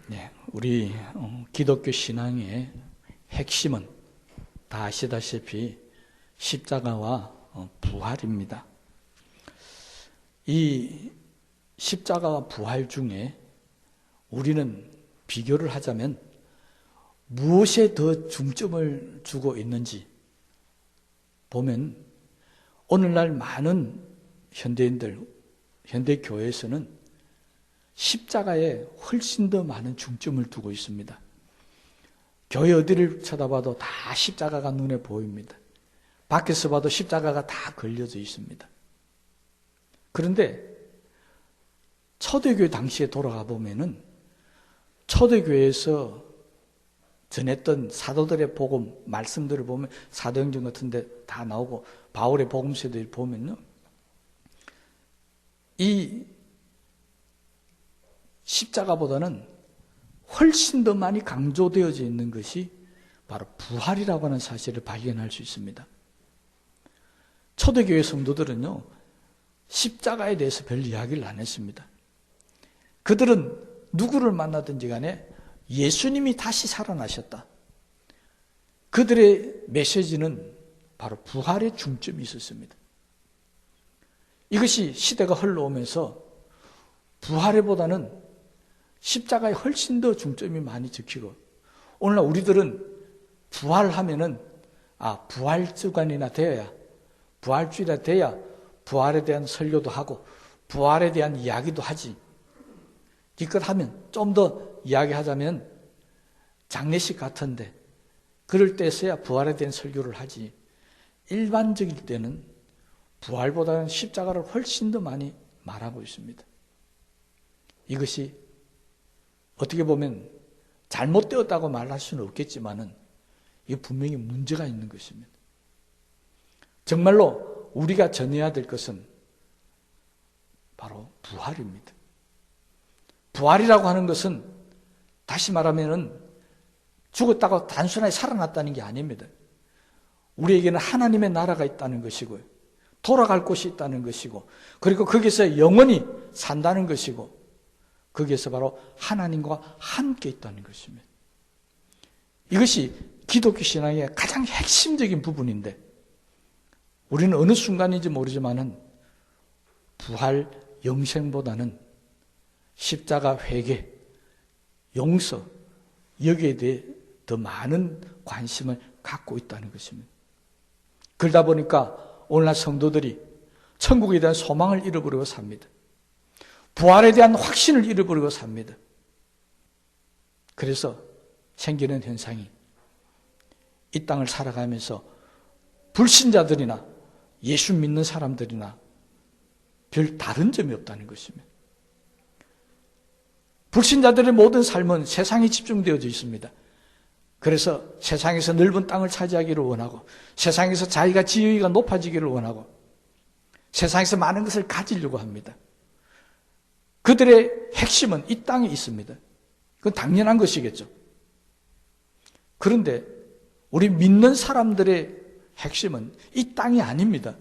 네, 우리 기독교 신앙의 핵심은 다 아시다시피 십자가와 부활입니다. 이 십자가와 부활 중에 우리는 비교를 하자면 무엇에 더 중점을 두고 있는지 보면 오늘날 많은 현대인들, 현대교회에서는 십자가에 훨씬 더 많은 중점을 두고 있습니다. 교회 어디를 쳐다봐도 다 십자가가 눈에 보입니다. 밖에서 봐도 십자가가 다 걸려져 있습니다. 그런데 초대교회 당시에 돌아가 보면은 초대교회에서 전했던 사도들의 복음 말씀들을 보면 사도행전 같은 데 다 나오고 바울의 복음서들 보면요, 이 십자가보다는 훨씬 더 많이 강조되어져 있는 것이 바로 부활이라고 하는 사실을 발견할 수 있습니다. 초대교회 성도들은요, 십자가에 대해서 별 이야기를 안 했습니다. 그들은 누구를 만나든지 간에 예수님이 다시 살아나셨다. 그들의 메시지는 바로 부활의 중점이 있었습니다. 이것이 시대가 흘러오면서 부활보다는 십자가에 훨씬 더 중점이 많이 적히고, 오늘날 우리들은 부활하면은 부활주간이나 되어야, 부활주일이나 돼야 부활에 대한 설교도 하고 부활에 대한 이야기도 하지. 기껏 하면 좀 더 이야기하자면 장례식 같은데 그럴 때서야 부활에 대한 설교를 하지. 일반적일 때는 부활보다는 십자가를 훨씬 더 많이 말하고 있습니다. 이것이 어떻게 보면 잘못되었다고 말할 수는 없겠지만은 이게 분명히 문제가 있는 것입니다. 정말로 우리가 전해야 될 것은 바로 부활입니다. 부활이라고 하는 것은 다시 말하면은 죽었다고 단순하게 살아났다는 게 아닙니다. 우리에게는 하나님의 나라가 있다는 것이고요, 돌아갈 곳이 있다는 것이고, 그리고 거기서 영원히 산다는 것이고, 거기에서 바로 하나님과 함께 있다는 것입니다. 이것이 기독교 신앙의 가장 핵심적인 부분인데, 우리는 어느 순간인지 모르지만은 부활 영생보다는 십자가 회개, 용서, 여기에 대해 더 많은 관심을 갖고 있다는 것입니다. 그러다 보니까 오늘날 성도들이 천국에 대한 소망을 잃어버리고 삽니다. 부활에 대한 확신을 잃어버리고 삽니다. 그래서 생기는 현상이 이 땅을 살아가면서 불신자들이나 예수 믿는 사람들이나 별 다른 점이 없다는 것입니다. 불신자들의 모든 삶은 세상에 집중되어져 있습니다. 그래서 세상에서 넓은 땅을 차지하기를 원하고, 세상에서 자기가 지위가 높아지기를 원하고, 세상에서 많은 것을 가지려고 합니다. 그들의 핵심은 이 땅에 있습니다. 그건 당연한 것이겠죠. 그런데 우리 믿는 사람들의 핵심은 이 땅이 아닙니다.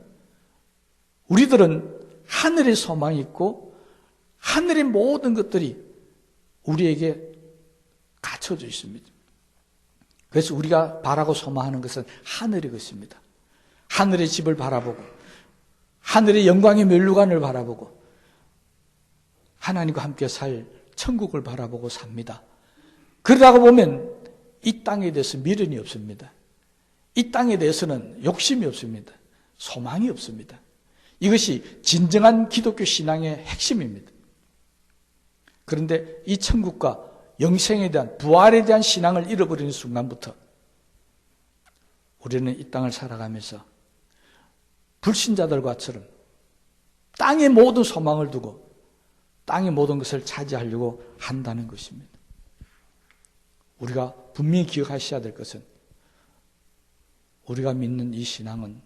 우리들은 하늘에 소망이 있고 하늘의 모든 것들이 우리에게 갖춰져 있습니다. 그래서 우리가 바라고 소망하는 것은 하늘의 것입니다. 하늘의 집을 바라보고 하늘의 영광의 면류관을 바라보고 하나님과 함께 살 천국을 바라보고 삽니다. 그러다가 보면 이 땅에 대해서 미련이 없습니다. 이 땅에 대해서는 욕심이 없습니다. 소망이 없습니다. 이것이 진정한 기독교 신앙의 핵심입니다. 그런데 이 천국과 영생에 대한, 부활에 대한 신앙을 잃어버리는 순간부터 우리는 이 땅을 살아가면서 불신자들과처럼 땅의 모든 소망을 두고 땅의 모든 것을 차지하려고 한다는 것입니다. 우리가 분명히 기억하셔야 될 것은 우리가 믿는 이 신앙은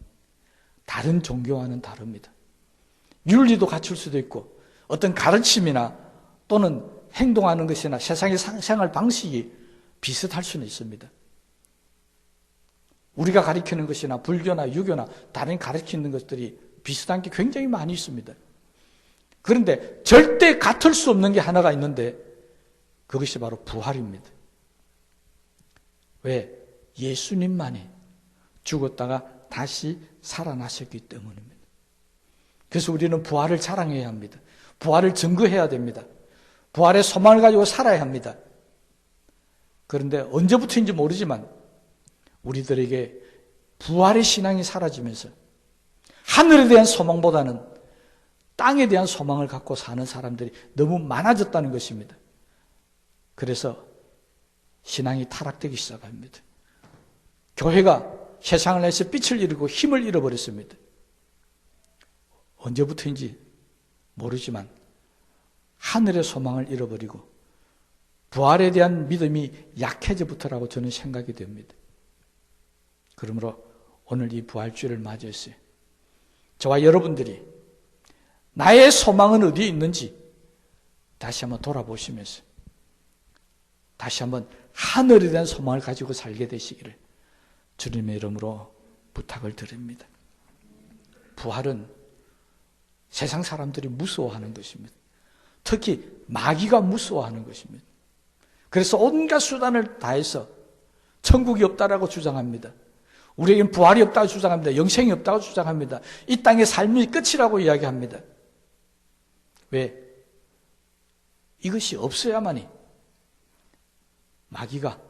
다른 종교와는 다릅니다. 윤리도 갖출 수도 있고 어떤 가르침이나 또는 행동하는 것이나 세상의 생활 방식이 비슷할 수는 있습니다. 우리가 가르치는 것이나 불교나 유교나 다른 가르치는 것들이 비슷한 게 굉장히 많이 있습니다. 그런데 절대 같을 수 없는 게 하나가 있는데 그것이 바로 부활입니다. 왜? 예수님만이 죽었다가 다시 살아나셨기 때문입니다. 그래서 우리는 부활을 자랑해야 합니다. 부활을 증거해야 됩니다. 부활의 소망을 가지고 살아야 합니다. 그런데 언제부터인지 모르지만 우리들에게 부활의 신앙이 사라지면서 하늘에 대한 소망보다는 땅에 대한 소망을 갖고 사는 사람들이 너무 많아졌다는 것입니다. 그래서 신앙이 타락되기 시작합니다. 교회가 세상을 내서 빛을 잃고 힘을 잃어버렸습니다. 언제부터인지 모르지만 하늘의 소망을 잃어버리고 부활에 대한 믿음이 약해져부터라고 저는 생각이 됩니다. 그러므로 오늘 이 부활주일을 맞이했어요. 저와 여러분들이 나의 소망은 어디에 있는지 다시 한번 돌아보시면서 다시 한번 하늘에 대한 소망을 가지고 살게 되시기를 주님의 이름으로 부탁을 드립니다. 부활은 세상 사람들이 무서워하는 것입니다. 특히 마귀가 무서워하는 것입니다. 그래서 온갖 수단을 다해서 천국이 없다라고 주장합니다. 우리에겐 부활이 없다고 주장합니다. 영생이 없다고 주장합니다. 이 땅의 삶이 끝이라고 이야기합니다. 왜? 이것이 없어야만이 마귀가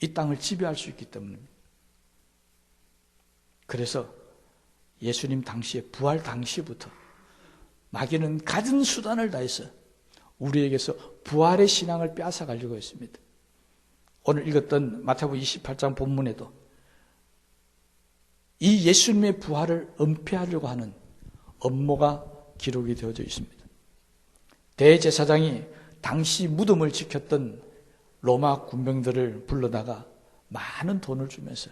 이 땅을 지배할 수 있기 때문입니다. 그래서 예수님 당시에 부활 당시부터 마귀는 가진 수단을 다해서 우리에게서 부활의 신앙을 빼앗아가려고 했습니다. 오늘 읽었던 마태복음 28장 본문에도 이 예수님의 부활을 은폐하려고 하는 음모가 기록이 되어져 있습니다. 대제사장이 당시 무덤을 지켰던 로마 군병들을 불러다가 많은 돈을 주면서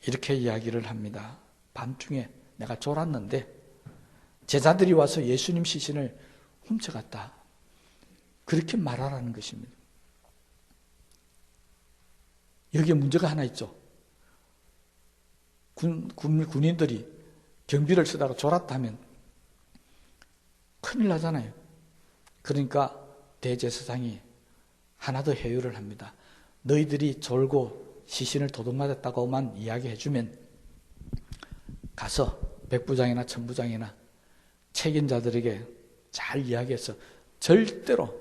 이렇게 이야기를 합니다. 밤중에 내가 졸았는데 제자들이 와서 예수님 시신을 훔쳐갔다. 그렇게 말하라는 것입니다. 여기에 문제가 하나 있죠. 군인들이 경비를 쓰다가 졸았다면 큰일 나잖아요. 그러니까 대제사장이 하나 더 회유를 합니다. 너희들이 졸고 시신을 도둑맞았다고만 이야기해주면 가서 백부장이나 천부장이나 책임자들에게 잘 이야기해서 절대로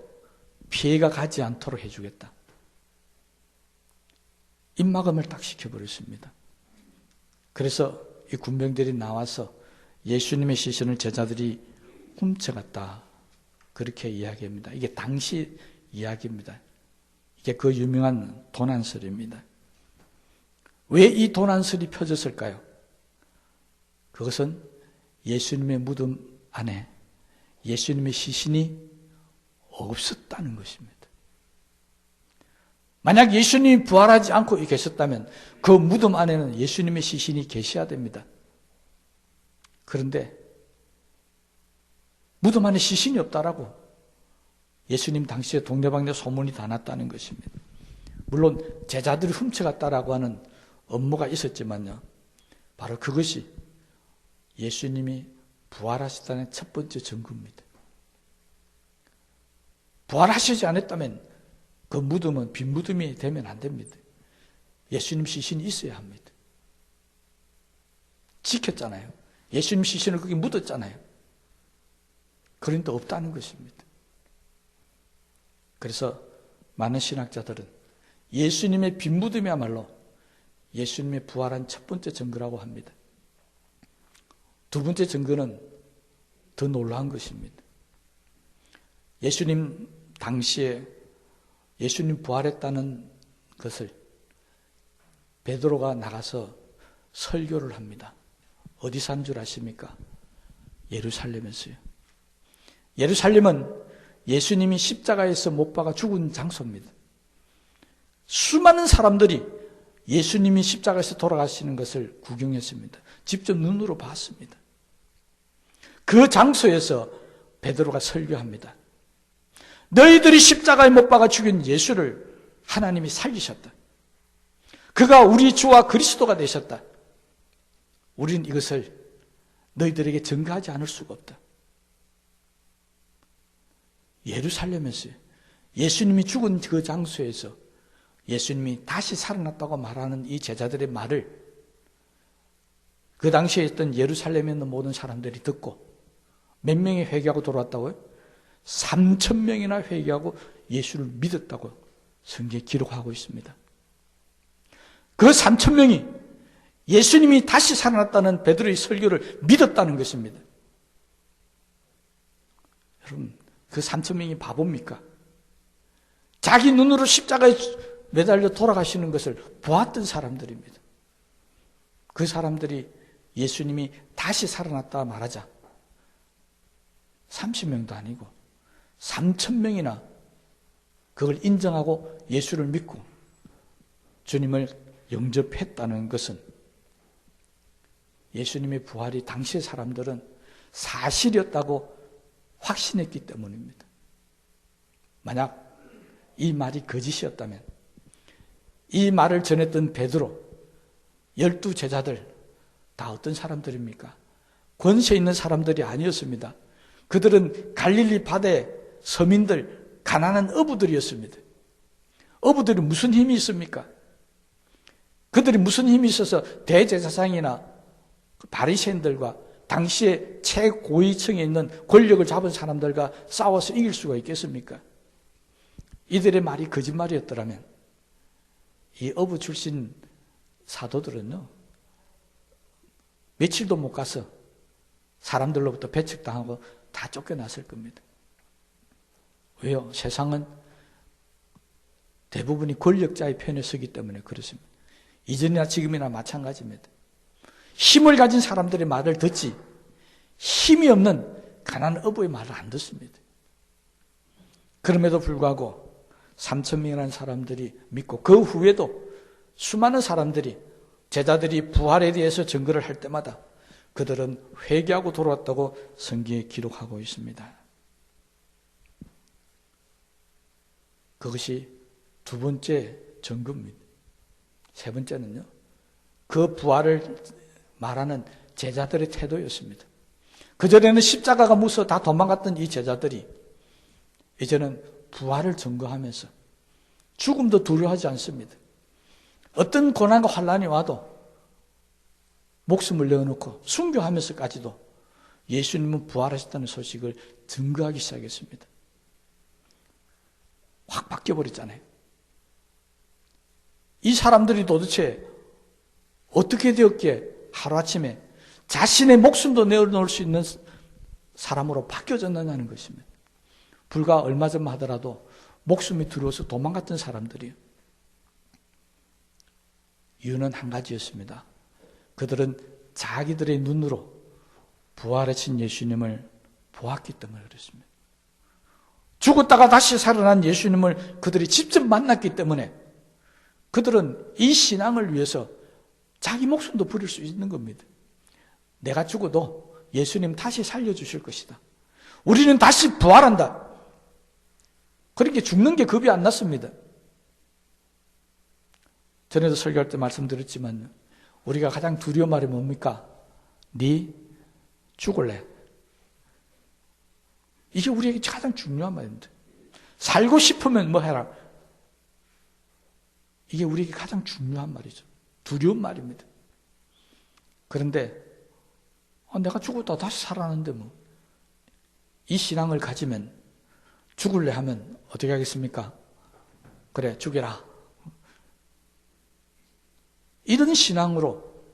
피해가 가지 않도록 해주겠다. 입막음을 딱 시켜버렸습니다. 그래서 이 군병들이 나와서 예수님의 시신을 제자들이 훔쳐갔다. 그렇게 이야기합니다. 이게 당시 이야기입니다. 이게 그 유명한 도난설입니다. 왜 이 도난설이 펴졌을까요? 그것은 예수님의 무덤 안에 예수님의 시신이 없었다는 것입니다. 만약 예수님이 부활하지 않고 계셨다면 그 무덤 안에는 예수님의 시신이 계셔야 됩니다. 그런데 무덤 안에 시신이 없다라고 예수님 당시에 동네방네 소문이 다 났다는 것입니다. 물론 제자들이 훔쳐갔다라고 하는 업무가 있었지만요. 바로 그것이 예수님이 부활하셨다는 첫 번째 증거입니다. 부활하시지 않았다면 그 무덤은 빈 무덤이 되면 안 됩니다. 예수님 시신이 있어야 합니다. 지켰잖아요. 예수님 시신을 거기 묻었잖아요. 그런데 없다는 것입니다. 그래서 많은 신학자들은 예수님의 빈 무덤이야말로 예수님의 부활한 첫 번째 증거라고 합니다. 두 번째 증거는 더 놀라운 것입니다. 예수님 당시에 예수님 부활했다는 것을 베드로가 나가서 설교를 합니다. 어디서 한 줄 아십니까? 예루살렘에서요. 예루살렘은 예수님이 십자가에서 못 박아 죽은 장소입니다. 수많은 사람들이 예수님이 십자가에서 돌아가시는 것을 구경했습니다. 직접 눈으로 봤습니다. 그 장소에서 베드로가 설교합니다. 너희들이 십자가에 못 박아 죽인 예수를 하나님이 살리셨다. 그가 우리 주와 그리스도가 되셨다. 우리는 이것을 너희들에게 증거하지 않을 수가 없다. 예루살렘에서 예수님이 죽은 그 장소에서 예수님이 다시 살아났다고 말하는 이 제자들의 말을 그 당시에 있던 예루살렘에 있는 모든 사람들이 듣고 몇 명이 회개하고 돌아왔다고요? 3,000명이나 회개하고 예수를 믿었다고 성경에 기록하고 있습니다. 그 3,000명이 예수님이 다시 살아났다는 베드로의 설교를 믿었다는 것입니다. 여러분, 그 3,000명이 바보입니까? 자기 눈으로 십자가에 매달려 돌아가시는 것을 보았던 사람들입니다. 그 사람들이 예수님이 다시 살아났다 말하자 30명도 아니고 3,000명이나 그걸 인정하고 예수를 믿고 주님을 영접했다는 것은 예수님의 부활이 당시의 사람들은 사실이었다고 확신했기 때문입니다. 만약 이 말이 거짓이었다면 이 말을 전했던 베드로, 12 제자들 다 어떤 사람들입니까? 권세 있는 사람들이 아니었습니다. 그들은 갈릴리 바다의 서민들, 가난한 어부들이었습니다. 어부들이 무슨 힘이 있습니까? 그들이 무슨 힘이 있어서 대제사장이나 바리새인들과 당시에 최고위층에 있는 권력을 잡은 사람들과 싸워서 이길 수가 있겠습니까? 이들의 말이 거짓말이었더라면 이 어부 출신 사도들은요, 며칠도 못 가서 사람들로부터 배척당하고 다 쫓겨났을 겁니다. 왜요? 세상은 대부분이 권력자의 편에 서기 때문에 그렇습니다. 이전이나 지금이나 마찬가지입니다. 힘을 가진 사람들의 말을 듣지 힘이 없는 가난한 어부의 말을 안 듣습니다. 그럼에도 불구하고 3,000명이라는 사람들이 믿고 그 후에도 수많은 사람들이 제자들이 부활에 대해서 증거를 할 때마다 그들은 회개하고 돌아왔다고 성경에 기록하고 있습니다. 그것이 두 번째 증거입니다. 세 번째는요, 그 부활을 말하는 제자들의 태도였습니다. 그전에는 십자가가 무서워 다 도망갔던 이 제자들이 이제는 부활을 증거하면서 죽음도 두려워하지 않습니다. 어떤 고난과 환난이 와도 목숨을 내어놓고 순교하면서까지도 예수님은 부활하셨다는 소식을 증거하기 시작했습니다. 확 바뀌어버렸잖아요. 이 사람들이 도대체 어떻게 되었기에 하루아침에 자신의 목숨도 내어놓을 수 있는 사람으로 바뀌어졌느냐는 것입니다. 불과 얼마 전만 하더라도 목숨이 두려워서 도망갔던 사람들이에요. 이유는 한 가지였습니다. 그들은 자기들의 눈으로 부활하신 예수님을 보았기 때문에 그렇습니다. 죽었다가 다시 살아난 예수님을 그들이 직접 만났기 때문에 그들은 이 신앙을 위해서 자기 목숨도 버릴 수 있는 겁니다. 내가 죽어도 예수님 다시 살려주실 것이다. 우리는 다시 부활한다. 그렇게 죽는 게 겁이 안 났습니다. 전에도 설교할 때 말씀드렸지만 우리가 가장 두려운 말이 뭡니까? 네 죽을래. 이게 우리에게 가장 중요한 말입니다. 살고 싶으면 뭐 해라. 이게 우리에게 가장 중요한 말이죠. 두려운 말입니다. 그런데 내가 죽었다 다시 살아나는데 뭐 이 신앙을 가지면 죽을래 하면 어떻게 하겠습니까? 그래 죽여라. 이런 신앙으로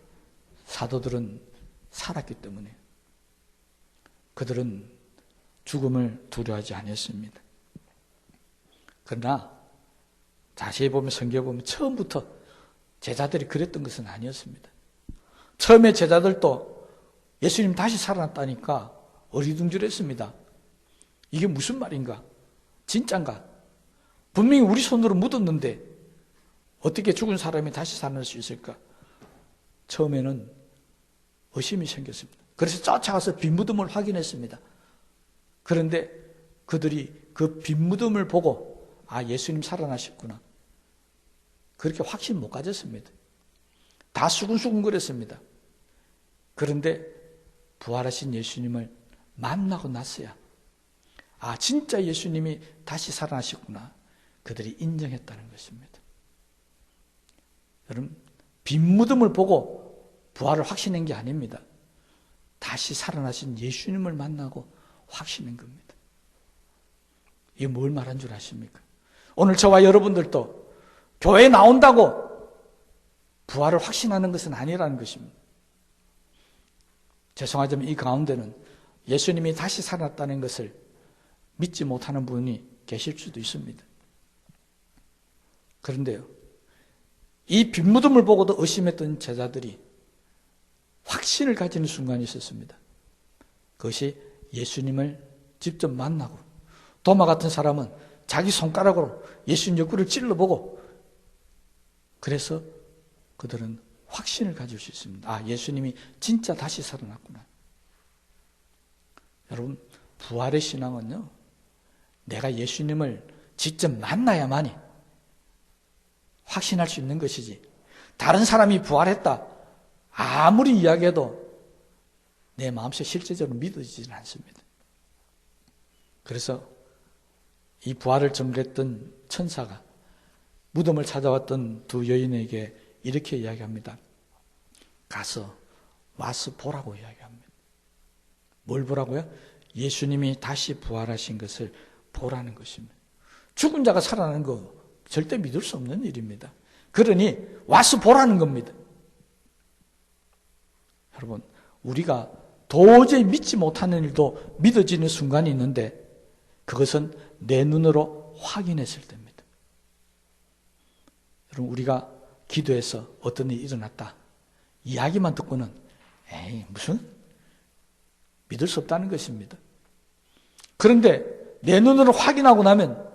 사도들은 살았기 때문에 그들은 죽음을 두려워하지 않았습니다. 그러나 자세히 보면 성경에 보면 처음부터 제자들이 그랬던 것은 아니었습니다. 처음에 제자들도 예수님 다시 살아났다니까 어리둥절했습니다. 이게 무슨 말인가? 진짠가? 분명히 우리 손으로 묻었는데 어떻게 죽은 사람이 다시 살아날 수 있을까? 처음에는 의심이 생겼습니다. 그래서 쫓아가서 빈 무덤을 확인했습니다. 그런데 그들이 그 빈 무덤을 보고 예수님 살아나셨구나. 그렇게 확신 못 가졌습니다. 다 수근수근거렸습니다. 그런데 부활하신 예수님을 만나고 났어야 아, 진짜 예수님이 다시 살아나셨구나. 그들이 인정했다는 것입니다. 여러분, 빈 무덤을 보고 부활을 확신한 게 아닙니다. 다시 살아나신 예수님을 만나고 확신한 겁니다. 이게 뭘 말한 줄 아십니까? 오늘 저와 여러분들도 교회에 나온다고 부활을 확신하는 것은 아니라는 것입니다. 죄송하지만 이 가운데는 예수님이 다시 살았다는 것을 믿지 못하는 분이 계실 수도 있습니다. 그런데요, 이 빈무덤을 보고도 의심했던 제자들이 확신을 가지는 순간이 있었습니다. 그것이 예수님을 직접 만나고, 도마 같은 사람은 자기 손가락으로 예수님 옆구리를 찔러보고, 그래서 그들은 확신을 가질 수 있습니다. 아, 예수님이 진짜 다시 살아났구나. 여러분, 부활의 신앙은요, 내가 예수님을 직접 만나야만이 확신할 수 있는 것이지, 다른 사람이 부활했다 아무리 이야기해도 내 마음속에 실제적으로 믿어지지는 않습니다. 그래서 이 부활을 전개했던 천사가 무덤을 찾아왔던 두 여인에게 이렇게 이야기합니다. 가서 와서 보라고 이야기합니다. 뭘 보라고요? 예수님이 다시 부활하신 것을 보라는 것입니다. 죽은 자가 살아나는 거 절대 믿을 수 없는 일입니다. 그러니 와서 보라는 겁니다. 여러분, 우리가 도저히 믿지 못하는 일도 믿어지는 순간이 있는데 그것은 내 눈으로 확인했을 때입니다. 여러분, 우리가 기도해서 어떤 일이 일어났다 이야기만 듣고는 에이 무슨 믿을 수 없다는 것입니다. 그런데 내 눈으로 확인하고 나면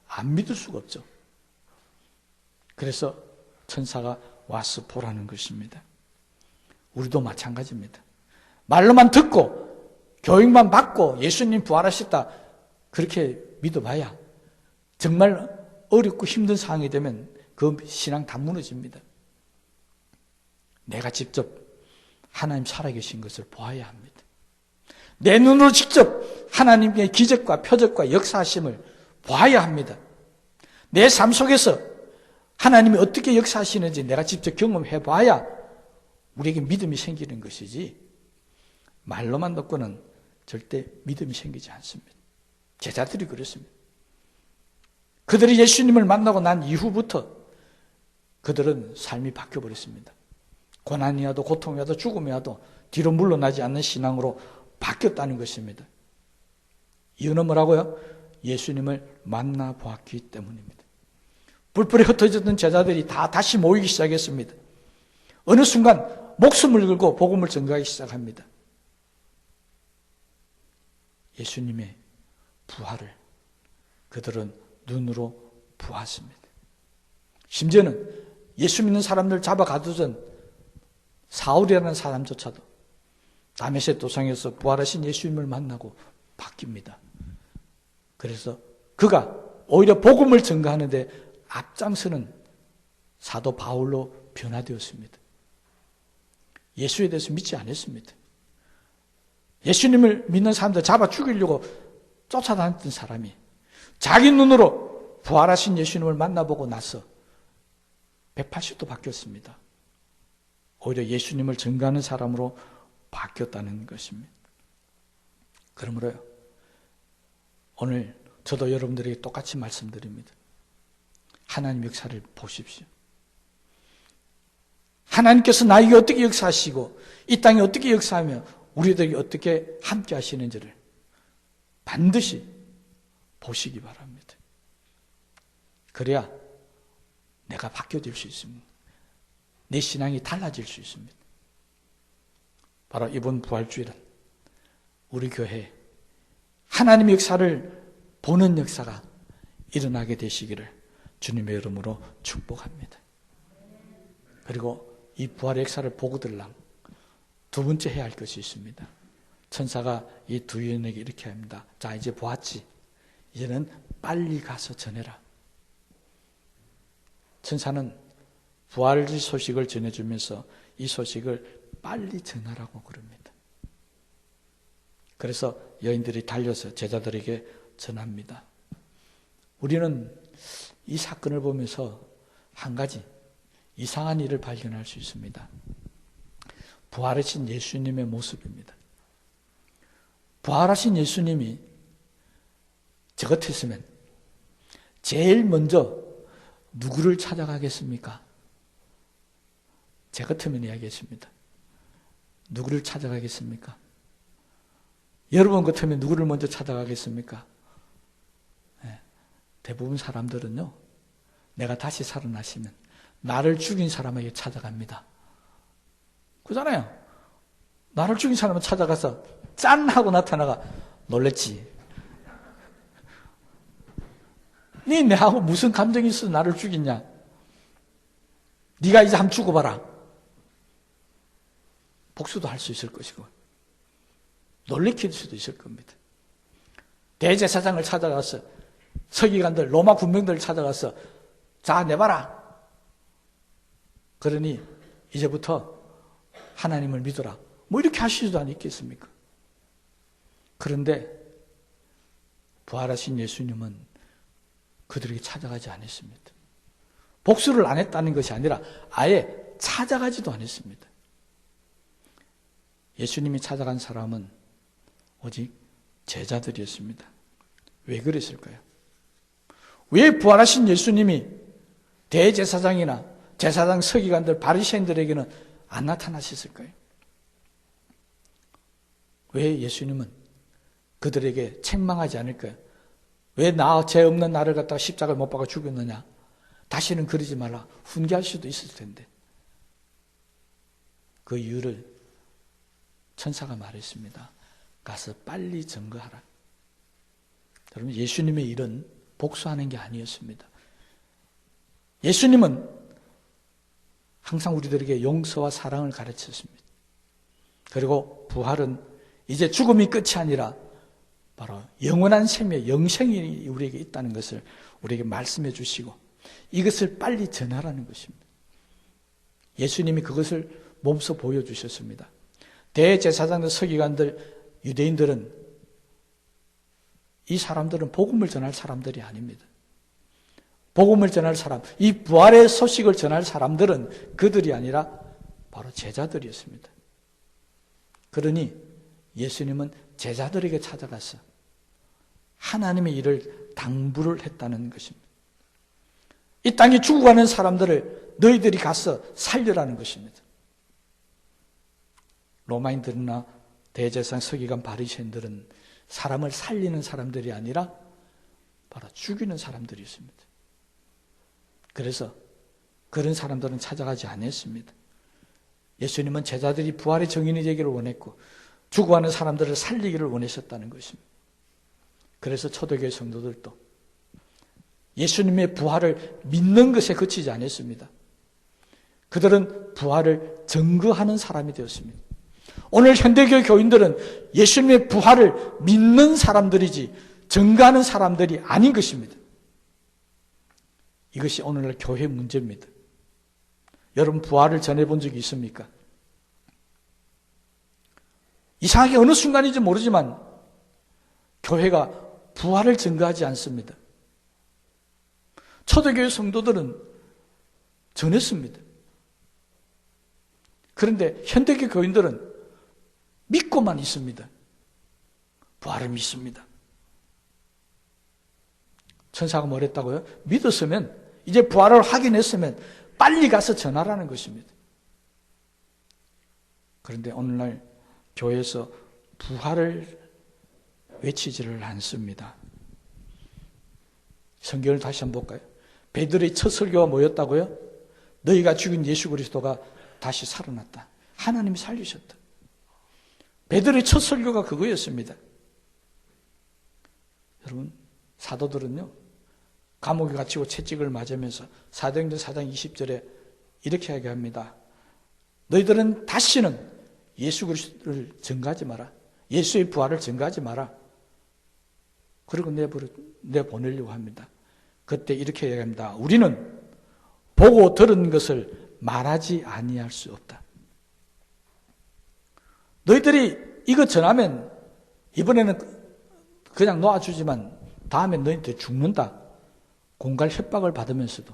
안 믿을 수가 없죠. 그래서 천사가 와서 보라는 것입니다. 우리도 마찬가지입니다. 말로만 듣고 교육만 받고 예수님 부활하셨다 그렇게 믿어봐야 정말 어렵고 힘든 상황이 되면 그 신앙 다 무너집니다. 내가 직접 하나님 살아계신 것을 보아야 합니다. 내 눈으로 직접 하나님의 기적과 표적과 역사하심을 보아야 합니다. 내 삶 속에서 하나님이 어떻게 역사하시는지 내가 직접 경험해 봐야 우리에게 믿음이 생기는 것이지 말로만 듣고는 절대 믿음이 생기지 않습니다. 제자들이 그렇습니다. 그들이 예수님을 만나고 난 이후부터 그들은 삶이 바뀌어버렸습니다. 고난이 와도 고통이 와도 죽음이 와도 뒤로 물러나지 않는 신앙으로 바뀌었다는 것입니다. 이유는 뭐라고요? 예수님을 만나보았기 때문입니다. 뿔뿔이 흩어졌던 제자들이 다 다시 모이기 시작했습니다. 어느 순간 목숨을 걸고 복음을 전가하기 시작합니다. 예수님의 부활을 그들은 눈으로 보았습니다. 심지어는 예수 믿는 사람들 잡아가두던 사울이라는 사람조차도 다메섹 도상에서 부활하신 예수님을 만나고 바뀝니다. 그래서 그가 오히려 복음을 전가하는 데 앞장서는 사도 바울로 변화되었습니다. 예수에 대해서 믿지 않았습니다. 예수님을 믿는 사람들 잡아 죽이려고 쫓아다녔던 사람이 자기 눈으로 부활하신 예수님을 만나보고 나서 180도 바뀌었습니다. 오히려 예수님을 전가하는 사람으로 바뀌었다는 것입니다. 그러므로요, 오늘 저도 여러분들에게 똑같이 말씀드립니다. 하나님 역사를 보십시오. 하나님께서 나에게 어떻게 역사하시고 이 땅에 어떻게 역사하며 우리들에게 어떻게 함께 하시는지를 반드시 보시기 바랍니다. 그래야 내가 바뀌어질 수 있습니다. 내 신앙이 달라질 수 있습니다. 바로 이번 부활주일은 우리 교회에 하나님의 역사를 보는 역사가 일어나게 되시기를 주님의 이름으로 축복합니다. 그리고 이 부활의 역사를 보고들랑 두 번째 해야 할 것이 있습니다. 천사가 이 두 여인에게 이렇게 합니다. 자, 이제 보았지. 이제는 빨리 가서 전해라. 천사는 부활 소식을 전해주면서 이 소식을 빨리 전하라고 그럽니다. 그래서 여인들이 달려서 제자들에게 전합니다. 우리는 이 사건을 보면서 한 가지 이상한 일을 발견할 수 있습니다. 부활하신 예수님의 모습입니다. 부활하신 예수님이 저 같았으면 제일 먼저 누구를 찾아가겠습니까? 제 같으면 이야기했습니다. 누구를 찾아가겠습니까? 여러분 같으면 누구를 먼저 찾아가겠습니까? 네, 대부분 사람들은요, 내가 다시 살아나시면 나를 죽인 사람에게 찾아갑니다. 그잖아요. 나를 죽인 사람을 찾아가서 짠 하고 나타나가 놀랬지. 네 내하고 무슨 감정이 있어 나를 죽이냐? 네가 이제 한번 죽어봐라. 복수도 할 수 있을 것이고 놀래킬 수도 있을 겁니다. 대제사장을 찾아가서 서기관들 로마 군병들을 찾아가서 자 내봐라. 그러니 이제부터 하나님을 믿어라. 뭐 이렇게 하시지도 않겠습니까? 그런데 부활하신 예수님은 그들에게 찾아가지 않았습니다. 복수를 안 했다는 것이 아니라 아예 찾아가지도 않았습니다. 예수님이 찾아간 사람은 오직 제자들이었습니다. 왜 그랬을까요? 왜 부활하신 예수님이 대제사장이나 제사장 서기관들 바리새인들에게는 안 나타나셨을까요? 왜 예수님은 그들에게 책망하지 않을까요? 왜 죄 없는 나를 갖다가 십자가를 못 박아 죽였느냐? 다시는 그러지 말라. 훈계할 수도 있을 텐데. 그 이유를 천사가 말했습니다. 가서 빨리 증거하라. 여러분, 예수님의 일은 복수하는 게 아니었습니다. 예수님은 항상 우리들에게 용서와 사랑을 가르쳤습니다. 그리고 부활은 이제 죽음이 끝이 아니라 바로 영원한 생명, 영생이 우리에게 있다는 것을 우리에게 말씀해 주시고 이것을 빨리 전하라는 것입니다. 예수님이 그것을 몸소 보여주셨습니다. 대제사장들, 서기관들, 유대인들은 이 사람들은 복음을 전할 사람들이 아닙니다. 복음을 전할 사람, 이 부활의 소식을 전할 사람들은 그들이 아니라 바로 제자들이었습니다. 그러니 예수님은 제자들에게 찾아가서 하나님의 일을 당부를 했다는 것입니다. 이 땅에 죽어가는 사람들을 너희들이 가서 살려라는 것입니다. 로마인들이나 대제사장, 서기관, 바리새인들은 사람을 살리는 사람들이 아니라 바로 죽이는 사람들이었습니다. 그래서 그런 사람들은 찾아가지 않았습니다. 예수님은 제자들이 부활의 증인이 되기를 원했고 죽어가는 사람들을 살리기를 원하셨다는 것입니다. 그래서 초대교회 성도들도 예수님의 부활을 믿는 것에 그치지 않았습니다. 그들은 부활을 증거하는 사람이 되었습니다. 오늘 현대교회 교인들은 예수님의 부활을 믿는 사람들이지 증거하는 사람들이 아닌 것입니다. 이것이 오늘날 교회 문제입니다. 여러분 부활을 전해본 적이 있습니까? 이상하게 어느 순간인지 모르지만 교회가 부활을 증거하지 않습니다. 초대교회 성도들은 전했습니다. 그런데 현대교회 교인들은 믿고만 있습니다. 부활을 믿습니다. 천사가 뭐랬다고요? 믿었으면 이제 부활을 확인했으면 빨리 가서 전하라는 것입니다. 그런데 오늘날 교회에서 부활을 외치지를 않습니다. 성경을 다시 한번 볼까요? 베드로의 첫 설교가 뭐였다고요? 너희가 죽인 예수 그리스도가 다시 살아났다. 하나님이 살리셨다. 베드로의 첫 설교가 그거였습니다. 여러분, 사도들은요, 감옥에 갇히고 채찍을 맞으면서 사도행전 4장 20절에 이렇게 이야기합니다. 너희들은 다시는 예수 그리스도를 증거하지 마라. 예수의 부활을 증거하지 마라. 그리고 내보내려고 합니다. 그때 이렇게 이야기합니다. 우리는 보고 들은 것을 말하지 아니할 수 없다. 너희들이 이거 전하면 이번에는 그냥 놓아주지만 다음에 너희들 죽는다. 공갈 협박을 받으면서도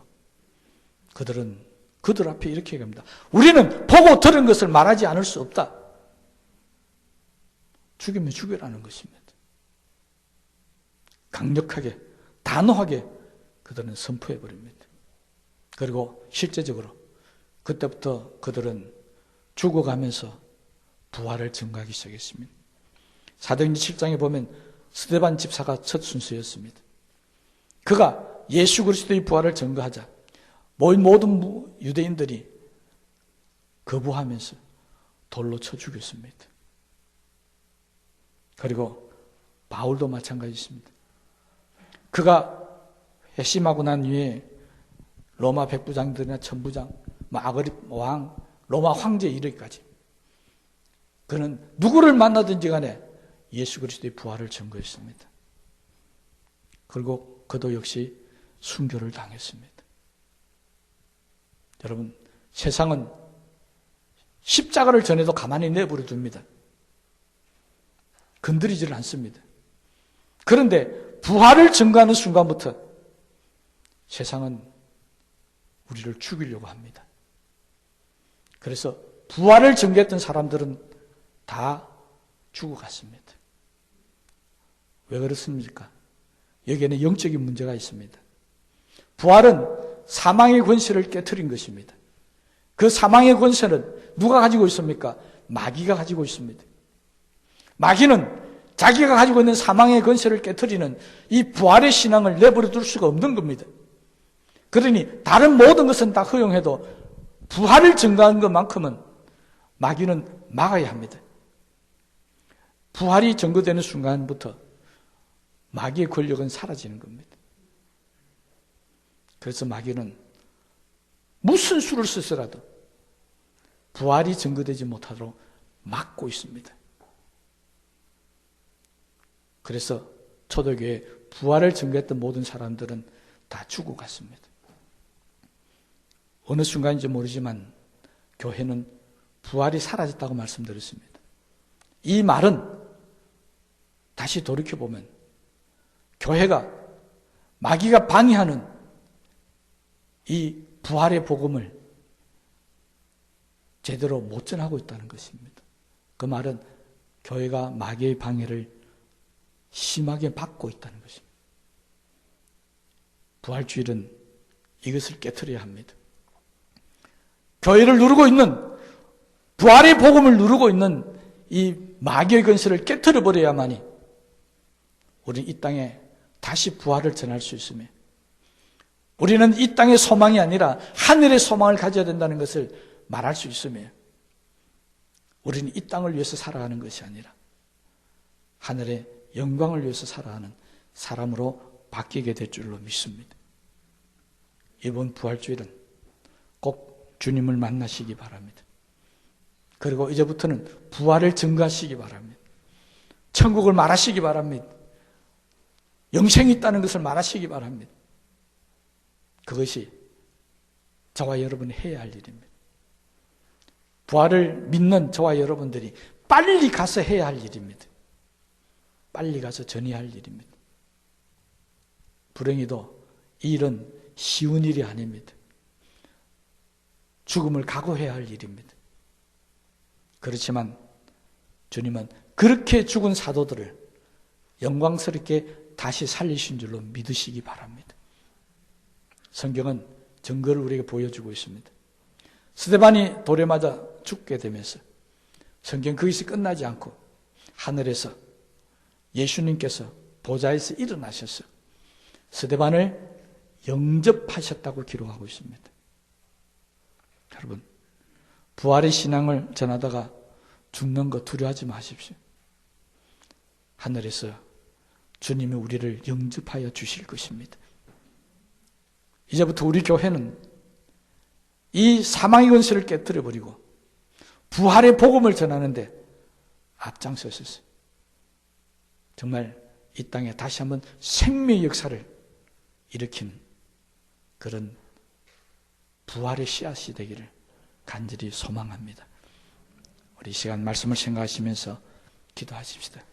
그들은 그들 앞에 이렇게 얘기합니다. 우리는 보고 들은 것을 말하지 않을 수 없다. 죽이면 죽여라는 것입니다. 강력하게, 단호하게 그들은 선포해버립니다. 그리고 실제적으로 그때부터 그들은 죽어가면서 부활을 증거하기 시작했습니다. 사도행전 7장에 보면 스데반 집사가 첫 순서였습니다. 그가 예수 그리스도의 부활을 증거하자 모든 유대인들이 거부하면서 돌로 쳐 죽였습니다. 그리고 바울도 마찬가지입니다. 그가 회심하고 난 후에 로마 백부장들이나 천부장, 아그립 왕, 로마 황제 이르기까지 그는 누구를 만나든지 간에 예수 그리스도의 부활을 증거했습니다. 그리고 그도 역시 순교를 당했습니다. 여러분, 세상은 십자가를 전해도 가만히 내버려 둡니다. 건드리지를 않습니다. 그런데 부활을 증거하는 순간부터 세상은 우리를 죽이려고 합니다. 그래서 부활을 증거했던 사람들은 다 죽어갔습니다. 왜 그렇습니까? 여기에는 영적인 문제가 있습니다. 부활은 사망의 권세를 깨트린 것입니다. 그 사망의 권세는 누가 가지고 있습니까? 마귀가 가지고 있습니다. 마귀는 자기가 가지고 있는 사망의 권세를 깨트리는 이 부활의 신앙을 내버려 둘 수가 없는 겁니다. 그러니 다른 모든 것은 다 허용해도 부활을 증거하는 것만큼은 마귀는 막아야 합니다. 부활이 증거되는 순간부터 마귀의 권력은 사라지는 겁니다. 그래서 마귀는 무슨 수를 쓰더라도 부활이 증거되지 못하도록 막고 있습니다. 그래서 초대교회 부활을 증거했던 모든 사람들은 다 죽어갔습니다. 어느 순간인지 모르지만 교회는 부활이 사라졌다고 말씀드렸습니다. 이 말은 다시 돌이켜보면 교회가 마귀가 방해하는 이 부활의 복음을 제대로 못 전하고 있다는 것입니다. 그 말은 교회가 마귀의 방해를 심하게 받고 있다는 것입니다. 부활주일은 이것을 깨트려야 합니다. 교회를 누르고 있는, 부활의 복음을 누르고 있는 이 마귀의 권세를 깨트려 버려야만이 우리는 이 땅에 다시 부활을 전할 수 있으며, 우리는 이 땅의 소망이 아니라 하늘의 소망을 가져야 된다는 것을 말할 수 있으며, 우리는 이 땅을 위해서 살아가는 것이 아니라 하늘의 영광을 위해서 살아가는 사람으로 바뀌게 될 줄로 믿습니다. 이번 부활주일은 꼭 주님을 만나시기 바랍니다. 그리고 이제부터는 부활을 증거하시기 바랍니다. 천국을 말하시기 바랍니다. 영생이 있다는 것을 말하시기 바랍니다. 그것이 저와 여러분이 해야 할 일입니다. 부활을 믿는 저와 여러분들이 빨리 가서 해야 할 일입니다. 빨리 가서 전해야 할 일입니다. 불행히도 이 일은 쉬운 일이 아닙니다. 죽음을 각오해야 할 일입니다. 그렇지만 주님은 그렇게 죽은 사도들을 영광스럽게 다시 살리신 줄로 믿으시기 바랍니다. 성경은 증거를 우리에게 보여주고 있습니다. 스데반이 돌에 맞아 죽게 되면서 성경 거기서 끝나지 않고 하늘에서 예수님께서 보좌에서 일어나셔서 스데반을 영접하셨다고 기록하고 있습니다. 여러분, 부활의 신앙을 전하다가 죽는 거 두려워하지 마십시오. 하늘에서 주님이 우리를 영접하여 주실 것입니다. 이제부터 우리 교회는 이 사망의 권세를 깨뜨려버리고 부활의 복음을 전하는데 앞장서셨어요. 정말 이 땅에 다시 한번 생명의 역사를 일으킨 그런 부활의 씨앗이 되기를 간절히 소망합니다. 우리 이 시간 말씀을 생각하시면서 기도하십시다.